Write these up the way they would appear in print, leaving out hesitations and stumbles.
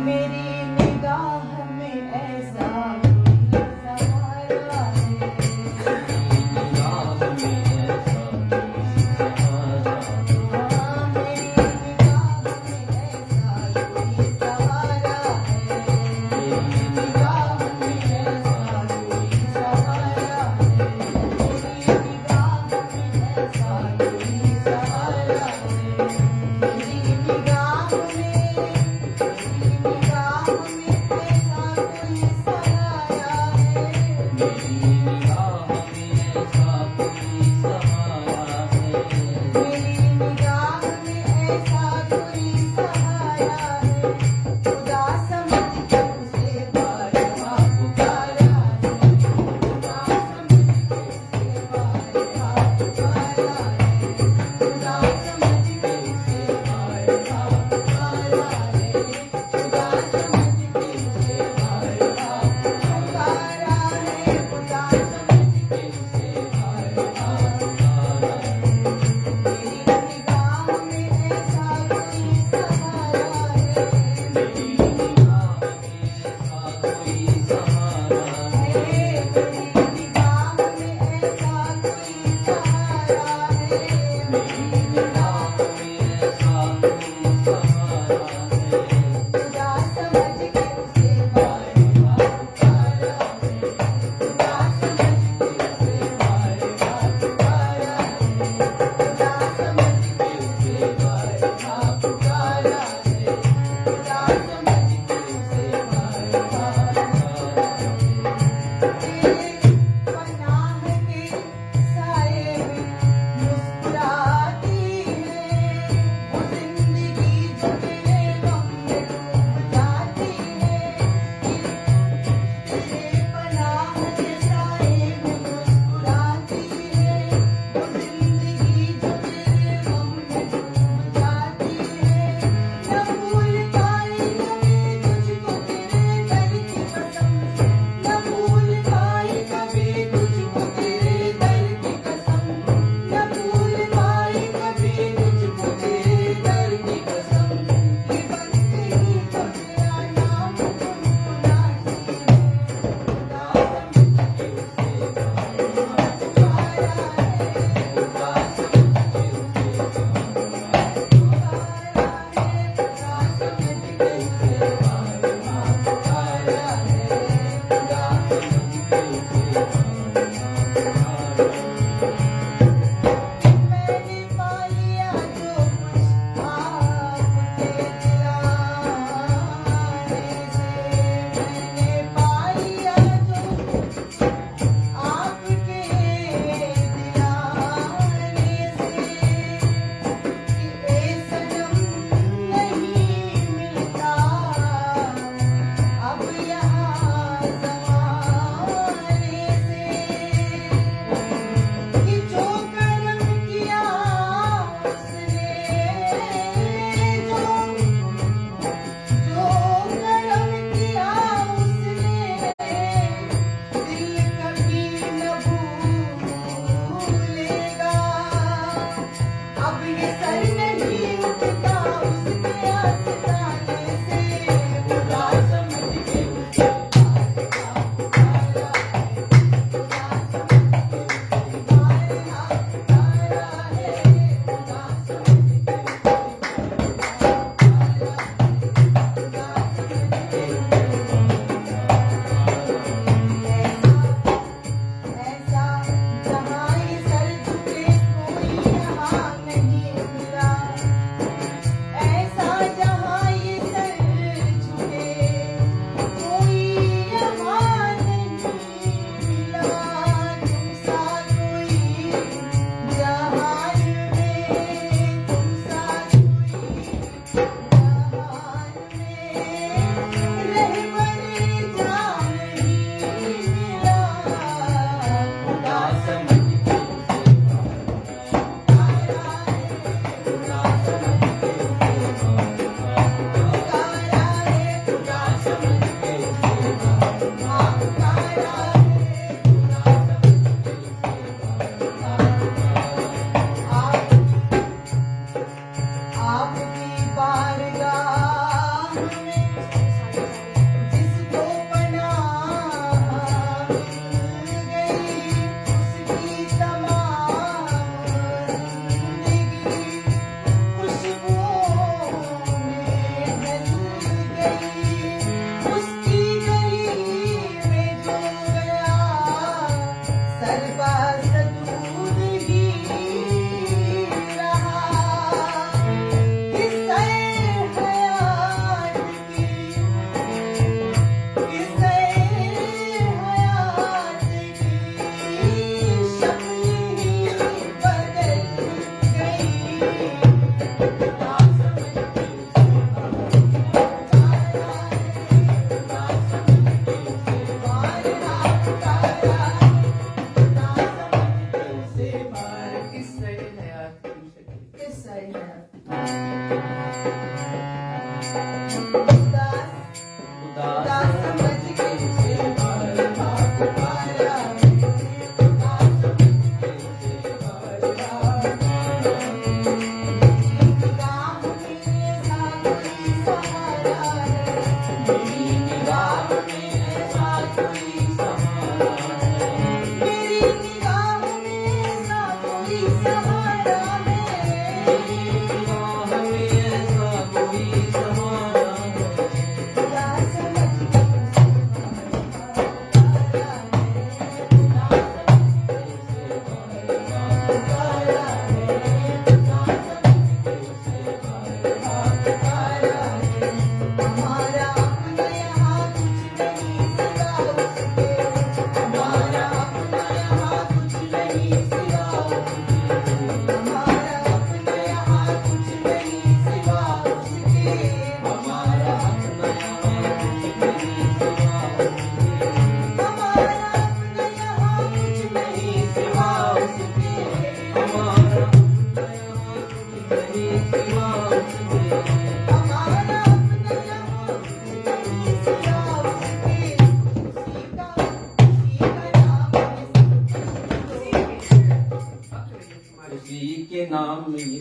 मेरी निगाह में ऐसा कोई सहारा है। निगाह में ऐसा कोई सहारा है। हाँ, मेरी निगाह में ऐसा कोई सहारा है। मेरी निगाह में ऐसा कोई सहारा है। मेरी निगाह में ऐसा कोई सहारा है। मेरी निगाह में, मेरी निगाह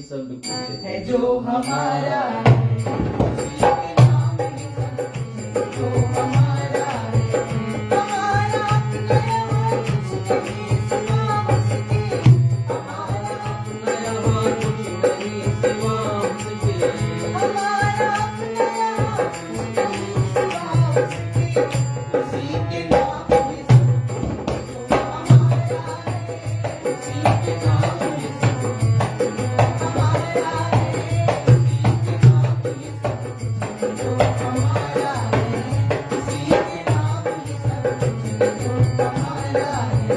सब कुछ है जो हमारा है, उसी के नाम ही सब कुछ है जो हमारा है। हमारा अपना यहाँ कुछ नहीं सिवा उसके, हमारा अपना यहाँ कुछ नहीं सिवा उसके, हमारा अपना यहाँ कुछ नहीं सिवा उसके, उसी के नाम ही सब कुछ है जो हमारा है, उसी के नाम ये सब हमारा है, उसी के नाम ही सब कुछ है जो हमारा है, उसी के नाम ही सब कुछ है जो हमारा है।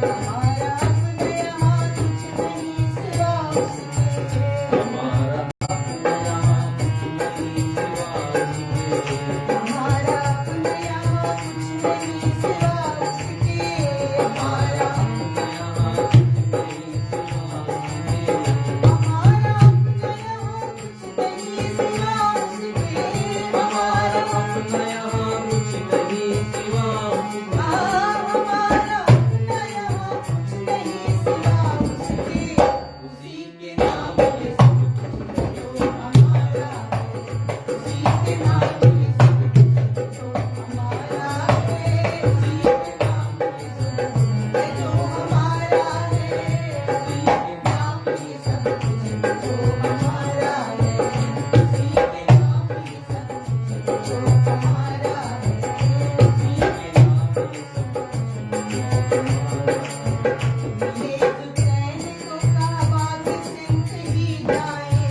हमारा अपने यहाँ कुछ नहीं सिवा उसके, हमारा अपना यहाँ कुछ नहीं सिवा उसके, हमारा अपने यहाँ कुछ नहीं सिवा उसके, हमारा अपना यहाँ कुछ नहीं सिवा उसके, हमारा अपना यहाँ कुछ नहीं सिवा उसके, हमारा अपना यहाँ कुछ नहीं सिवा उसके, हमारा अपना यहाँ कुछ नहीं सिवा उसके, उसी के नाम ये सब कुछ है जो हमारा है, उसी के नाम ही सब कुछ है जो हमारा है, उसी के नाम ही सब कुछ है जो हमारा है, उसी के नाम ही सब कुछ है जो हमारा है, उसी के नाम ही सब कुछ है जो हमारा है, उसी के नाम ही सब कुछ है जो हमारा है। ये जो चैन को काबा की सिमट ही जाए,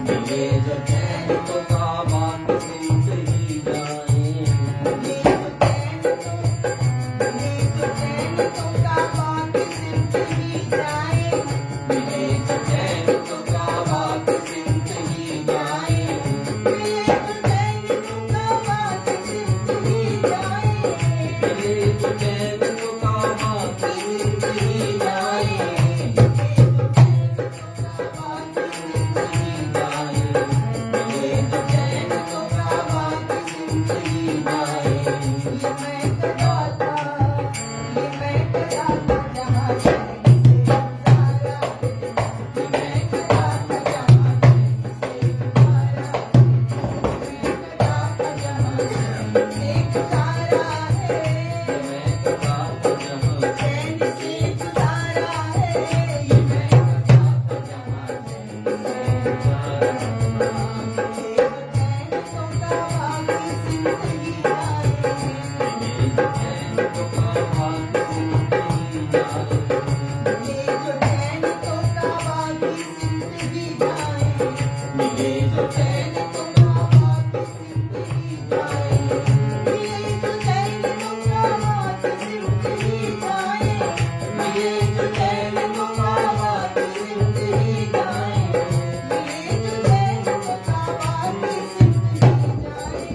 मिले जो चैन तो काबा की सिमट ही जाए, ये जो चैन को काबा की सिमट ही जाए, मिले जो चैन तो काबा की सिमट ही जाए, ये जो चैन को काबा की सिमट ही जाए, मिले जो चैन तो काबा की सिमट ही जाए, ये जो चैन को काबा की सिमट ही जाए, मिले जो चैन तो काबा की सिमट ही जाए, ये मैं कदा था जहाँ चैन से गुजारा, ये मैं कदा था जहाँ चैन से गुजारा, मैं कदा था जहाँ चैन से गुजारा है, मैं कदा था जहाँ चैन से गुजारा है, ये मैं कदा था जहाँ चैन से गुजारा, ये जो चैन को काबा की सिमट ही जाए, मिले जो चैन तो काबा की सिमट ही जाए, ये जो चैन को काबा की सिमट ही जाए, मिले जो चैन को काबा की सिमट ही जाए, ये जो चैन को काबा की सिमट ही जाए, मिले जो चैन तो काबा की सिमट ही जाए, ये जो चैन को काबा की सिमट ही जाए,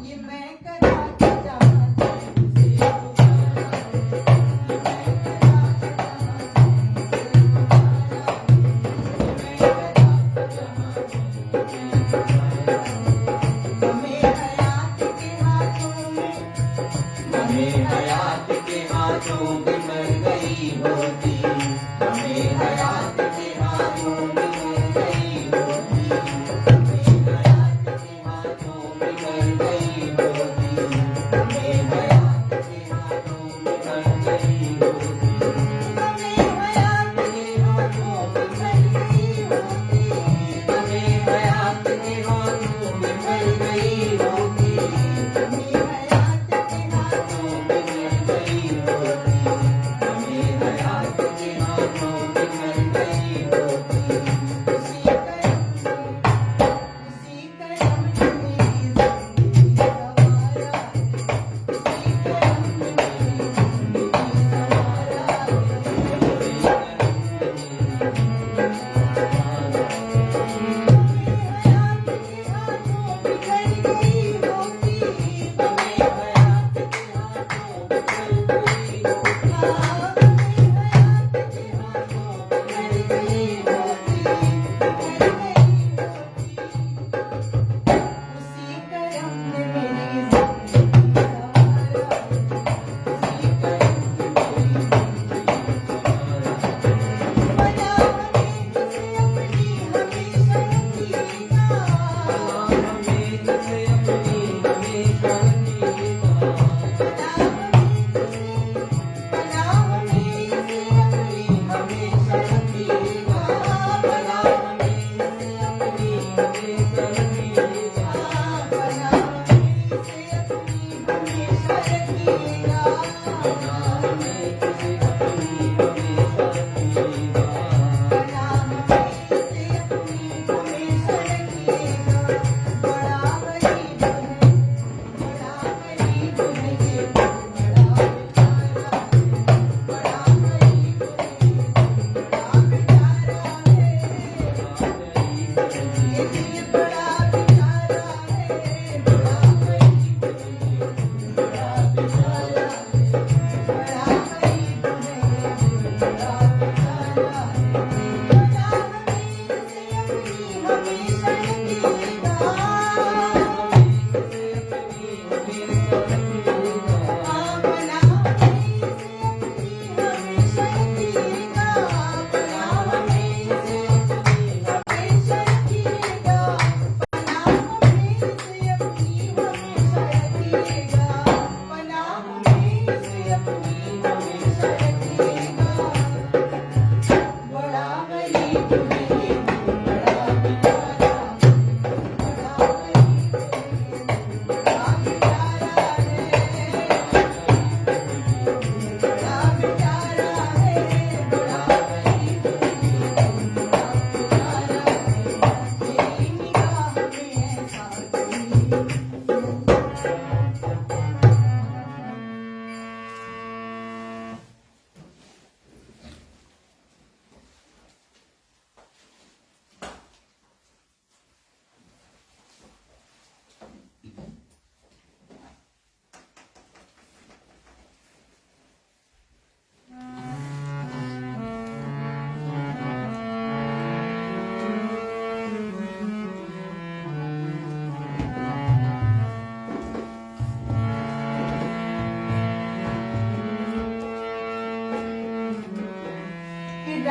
ये मैं कदा था जहाँ चैन से गुजारा है, ये मैं कदा था जहाँ चैन से गुजारा है, ये मैं कदा था जहाँ चैन से गुजारा है। हमें हयात के हाथों में, हमें हयात के हाथों में मर गई होती, हमें हयात के हाथों में मर गई होती, हमें हयात के हाथों में मर गई होती, हमें हयात के हाथों में मर गई होती, हमें हयात के हाथों में मर गई होती, हमें हयात के हाथों में मर गई होती, हमें हयात के हाथों हाथों में मर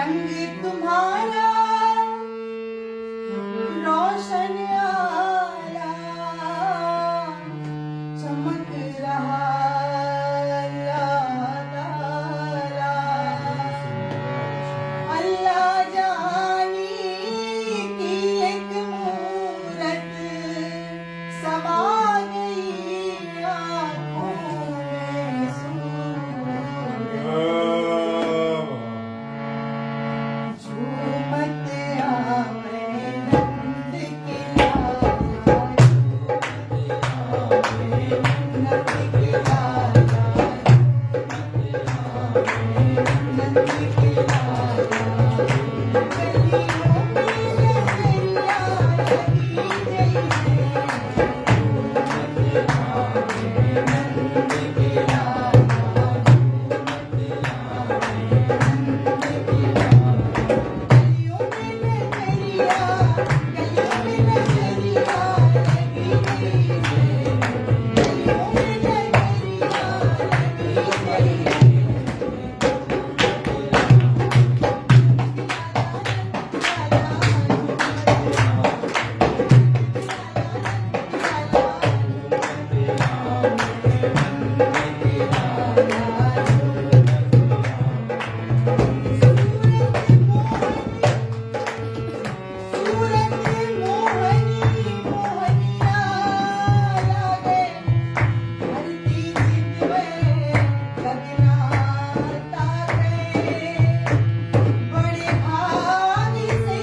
रंग तुम्हारा रोशन आया चमक रहा तारा अल्लाह जानी की एक मूरत समा गई आँखों में सूरत झूमत आवे नंद के लाला नंद के लाला नंद के लाला गलियों में लहरिया लगी गई है नंद के लाला गलियों में लहरिया गलियों में लहरिया लगी गई है गलियों में लहरिया लगी गई है सूरत मोहनी मोहनिया लागे धरती जितवे लगना तारे बड़े भाग से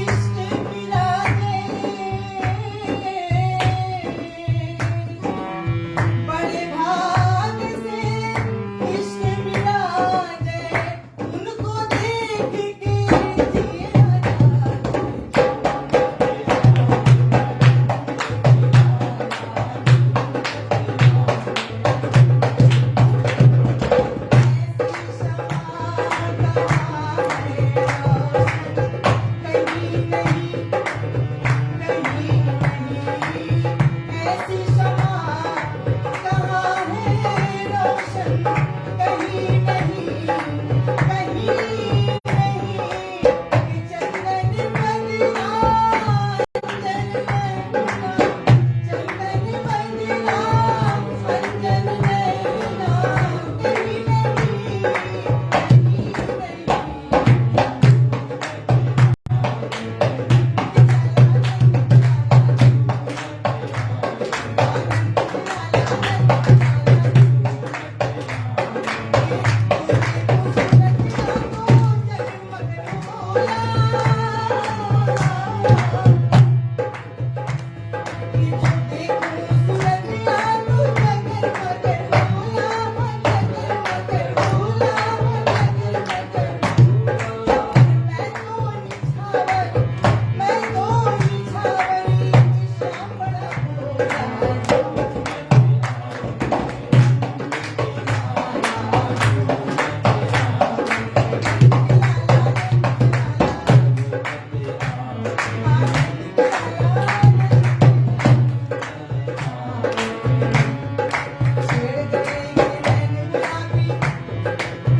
इश्क मिला बड़े भाग से इश्क मिला उनको देख के जिया ऐसी शमा कहाँ है रोशन कहीं नहीं कहीं नहीं चंदन बदला अंजन नैना चंदन बदला अंजन नैना कहीं नहीं मैं तो निछावरी शाम बड़ा भोला छेड़ गए ये नैन गुलाबी